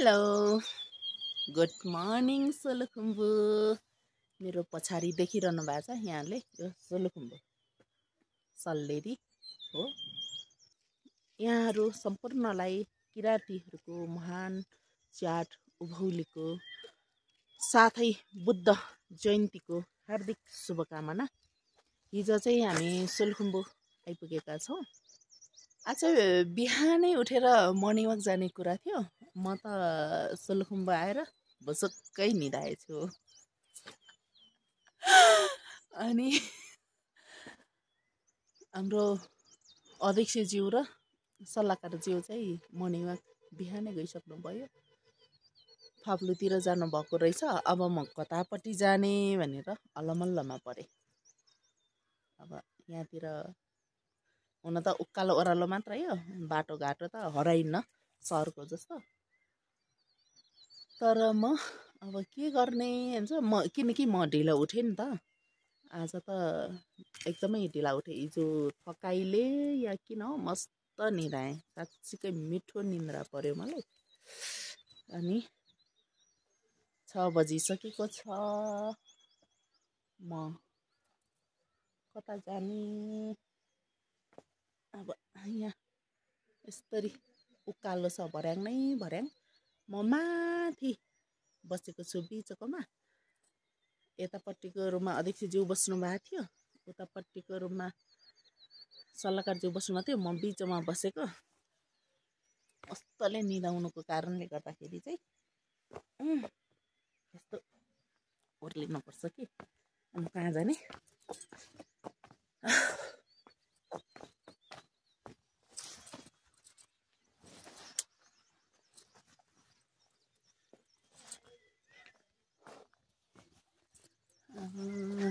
Hello good morning Solukhumbu. मेरो पछाडि देखिरहनु भएको छ यहाँले, यो सोलुखुम्बु सल्लेरी हो। यहाँहरू सम्पूर्णलाई किराँतीहरूको महान चाड उभौलीको साथै बुद्ध जयन्तीको हार्दिक शुभकामना। हिजो चाहिँ हामी सोलुखुम्बु आइपुगेका छौँ। आज बिहानै उठेर मर्निङ वाक जाने कुरा थियो। म त सोलुखुम्बु आएर भसक्कै निदाएछु। अनि हाम्रो अध्यक्षज्यू र सल्लाहकारज्यू चाहिँ मर्निङ वाक बिहानै गइसक्नु भयो। फाप्लुतिर जानुभएको रहेछ। अब म कतापट्टि जाने भनेर अलमल्लमा परेँ। अब यहाँतिर हुन त उकालो ओह्रालो मात्रै हो, बाटोघाटो त हराइन्न सहरको जस्तो। तर म अब के गर्ने हुन्छ, किनकि म ढिलो उठेँ नि त। आज त एकदमै ढिला उठेँ। हिजो थकाइले या किन हो मस्त निदाएँ। साँच्चीकै मिठो निन्द्रा पर्यो मलाई। अनि 6 बजिसकेको छ। म कता जाने? अब यहाँ यस्तरी उकालो छ भर्याङ नै भर्याङ। म माथि बसेको छु बिचकोमा। यतापट्टिको रुममा अध्यक्षज्यू बस्नु भएको थियो, उतापट्टिको रुममा सल्लाहकारज्यू बस्नु भएको थियो। म बिचमा बसेको। मस्तले निदाउनुको कारणले गर्दाखेरि चाहिँ यस्तो ओर्लिनुपर्छ कि। अनि कहाँ जाने?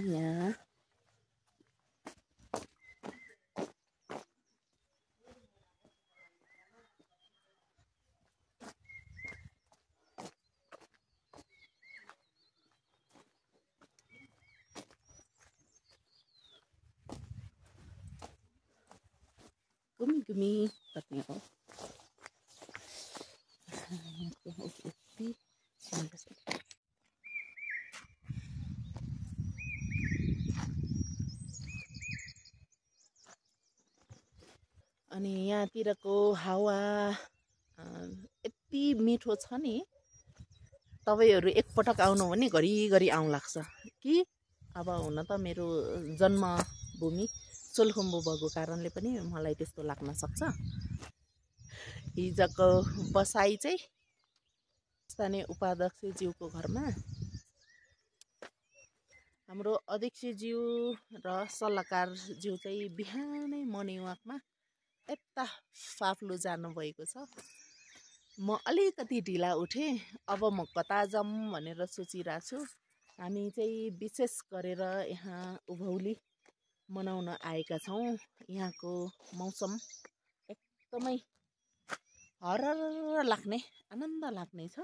यहाँ घुमी कति हो। अनि यहाँतिरको हावा यति मिठो छ नि, तपाईँहरू एकपटक आउनु भने घरिघरि आउँ लाग्छ कि। अब हुन त मेरो जन्मभूमि सोलुखुम्बु भएको कारणले पनि मलाई त्यस्तो लाग्न सक्छ। हिजोको बसाइ चाहिँ स्थानीय उपाध्यक्षज्यूको घरमा। हाम्रो अध्यक्षज्यू र सल्लाहकारज्यू चाहिँ बिहानै मर्निङ वाकमा यता फाप्लु जानुभएको छ। म अलिकति ढिला उठेँ। अब म कता जाऊँ भनेर सोचिरहेको छु। हामी चाहिँ विशेष गरेर यहाँ उभौली मनाउन आएका छौँ। यहाँको मौसम एकदमै हरर लाग्ने, आनन्द लाग्ने छ।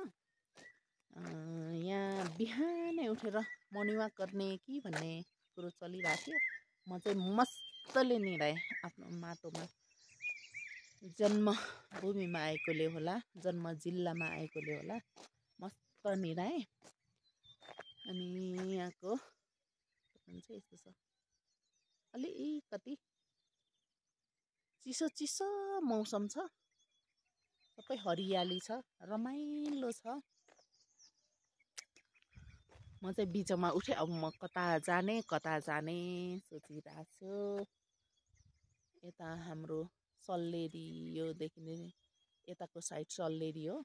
यहाँ बिहानै उठेर मर्निङ वाक गर्ने कि भन्ने कुरो चलिरहेको थियो। म चाहिँ मस्तले निदाएँ आफ्नो माटोमा। जन्मभूमिमा आएकोले होला, जन्म जिल्लामा आएकोले होला मस्त निदाएँ। अनि यहाँको चाहिँ यस्तो छ, अलिकति चिसो चिसो मौसम छ। सबै हरियाली छ, रमाइलो छ। म चाहिँ बिचमा उठेँ। अब म कता जाने सोचिरहेको छु। यता हाम्रो सल्लेरी, योदेखि नै यताको साइड सल्लेरी हो।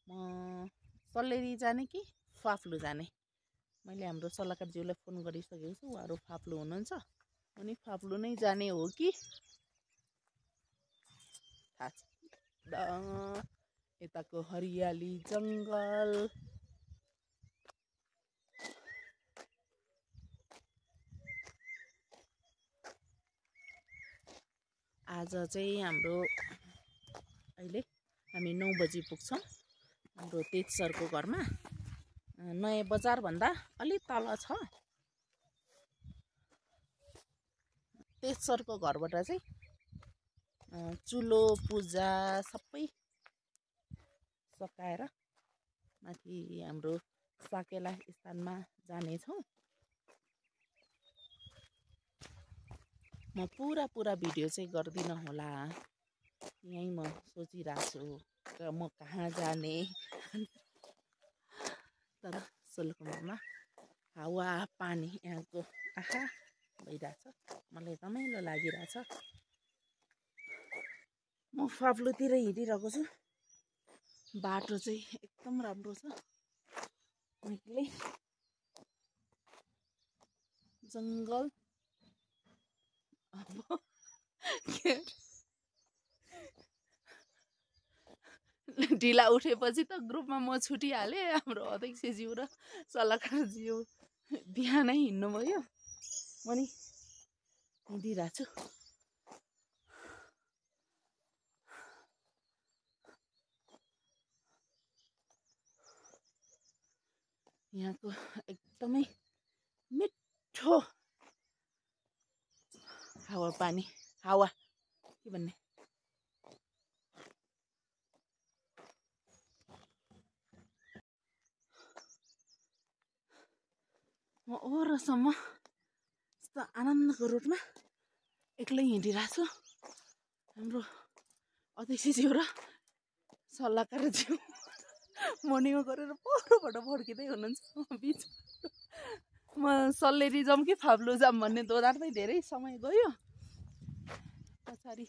म सल्लेरी जाने कि फाप्लु जाने? मैले हाम्रो सल्लाहकारज्यूलाई फोन गरिसकेको छु। उहाँहरू फाप्लु हुनुहुन्छ। अनि फाप्लु नै जाने हो कि थाहा छैन। यताको हरियाली जङ्गल, आज चाहिँ हाम्रो अहिले हामी 9 बजी पुग्छौँ हाम्रो तेज सरको घरमा। नयाँ बजार भन्दा अलि तल छ। तेज सरको घरबाट चाहिँ चुलो पूजा सबै सकाएर माथि हाम्रो साकेला स्थानमा जानेछौँ। म पुरा भिडियो चाहिँ गर्दिनँ होला, यहीँ म सोचिरहेको छु म कहाँ जाने। तर सोलुखुम्बुमा हावा पानी यहाँको आँखा भइरहेछ, मलाई रमाइलो लागिरहेछ। म फाफ्लुतिर हिँडिरहेको छु, बाटो चाहिँ एकदम राम्रो छ, निक्लै जङ्गल। अब ढिला उठेपछि त ग्रुपमा म छुटिहालेँ। हाम्रो अध्यक्षज्यू र सल्लाहकारज्यू बिहानै हिँड्नुभयो, म नि हिँडिरहेको छु। यहाँको एकदमै मिठो हावापानी, हावा के भन्ने, म ओरसम्म यस्तो आनन्दको रोडमा एक्लै हिँडिरहेको छु। हाम्रो अध्यक्षज्यू र सल्लाहकारज्यू मर्निङमा गरेर परबाट फर्किँदै हुनुहुन्छ। बिच म सल्लेरी जाऊँ कि फाप्लु जाऊँ भन्ने दोधारमै धेरै समय गयो। पछाडि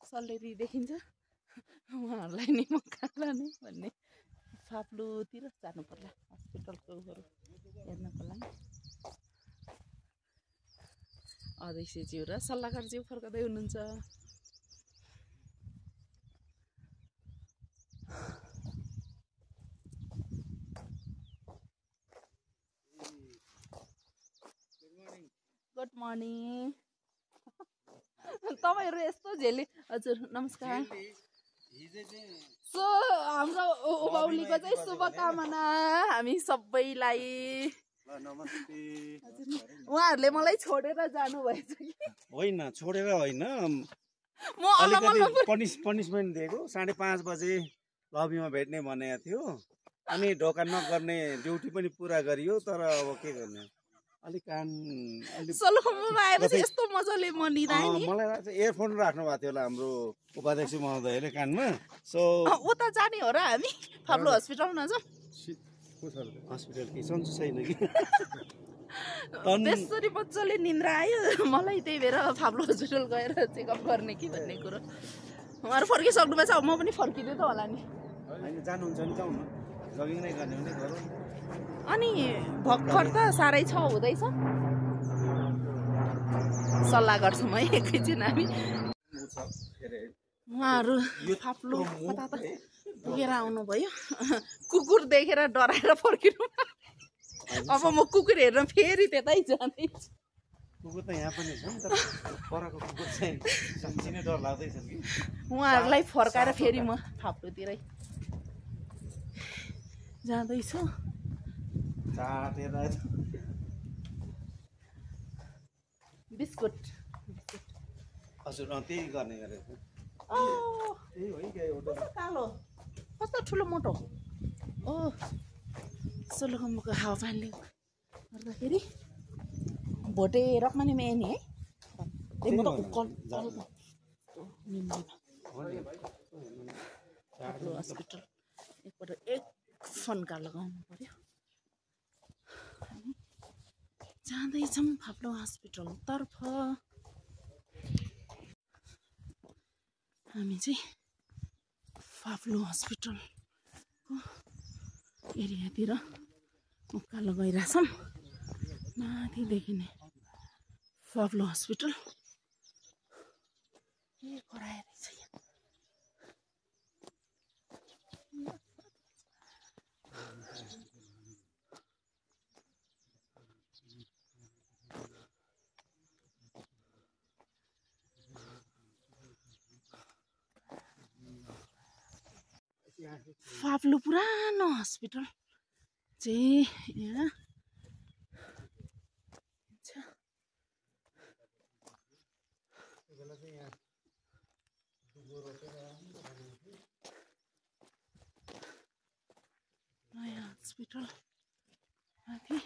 सल्लेरी देखिन्छ, उहाँहरूलाई नि म कहाँ लाने भन्ने, फाप्लुतिर जानु पर्ला हस्पिटलको हेर्नको लागि। अध्यक्षज्यू र सल्लाहकारज्यू फर्कँदै हुनुहुन्छ। Good morning. तपाईँहरू यस्तो झेली, हजुर नमस्कार। सो हाम्रो उभौलीको चाहिँ शुभकामना हामी सबैलाई। उहाँहरूले मलाई छोडेर जानुभएछ कि होइन, छोडेर होइन, म अलिकति पनिसमेन्ट दिएको। 5:30 बजे लबीमा भेट्ने भनेको थियो, अनि ढोका नगर्ने ड्युटी पनि पुरा गरियो। तर अब के गर्ने, अलिक कान सोलुखुम्बुमा आएपछि यस्तो मजाले म निदाएँ नि। मलाई लाग्छ इयरफोन राख्नु भएको थियो होला हाम्रो उपाध्यक्ष महोदयले कानमा। सो उता जाने हो र हामी, फाप्लु हस्पिटल नजाउँ? हस्पिटल के सन्चो छैन कि त्यसरी मजाले निन्द्रा आयो मलाई, त्यही भएर फाप्लु हस्पिटल गएर चेकअप गर्ने कि भन्ने कुरो। उहाँहरू फर्किसक्नु भएछ, अब म पनि फर्किँदै त होला नि। होइन, जानुहुन्छ भने जाउँ न, जगिङ नै गर्ने भने गरौँ। अनि भर्खर त 6:30 हुँदैछ, सल्लाह गर्छौँ है एकैछिन हामी। उहाँहरू फाप्लु कता त पुगेर आउनुभयो। कुकुर देखेर डराएर फर्किनु। अब म कुकुर हेर्न फेरि त्यतै जाँदैछु। कुकुर त यहाँ पनि छ नि, तर परको कुकुर चाहिँ साँच्चै नै डर लाग्दैछ कि। उहाँहरूलाई फर्काएर फेरि म फाप्लुतिरै जाँदैछु। बिस्कुट हजुर, त्यही गर्ने गरेको। त्यही हो कि कस्तो कालो, कस्तो ठुलो मोटो। ओ सोलुखुम्बुको हावापानीले गर्दाखेरि भोटे रकमानी में है हस्पिटल एकपल्ट एक फन्का लगाउनु पर्यो। जाँदैछौँ फाप्लु हस्पिटल तर्फ। हामी चाहिँ फाप्लु हस्पिटलको एरियातिर उकालो गइरहेछौँ। माथि देखिने फाप्लु हस्पिटल कराएर चाहिँ फाप्लु पुरानो हस्पिटल चाहिँ यहाँ हस्पिटल माथि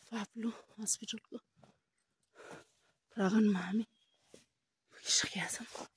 फाप्लु हस्पिटलको प्राङ्गणमा हामी पुगिसकेका छौँ।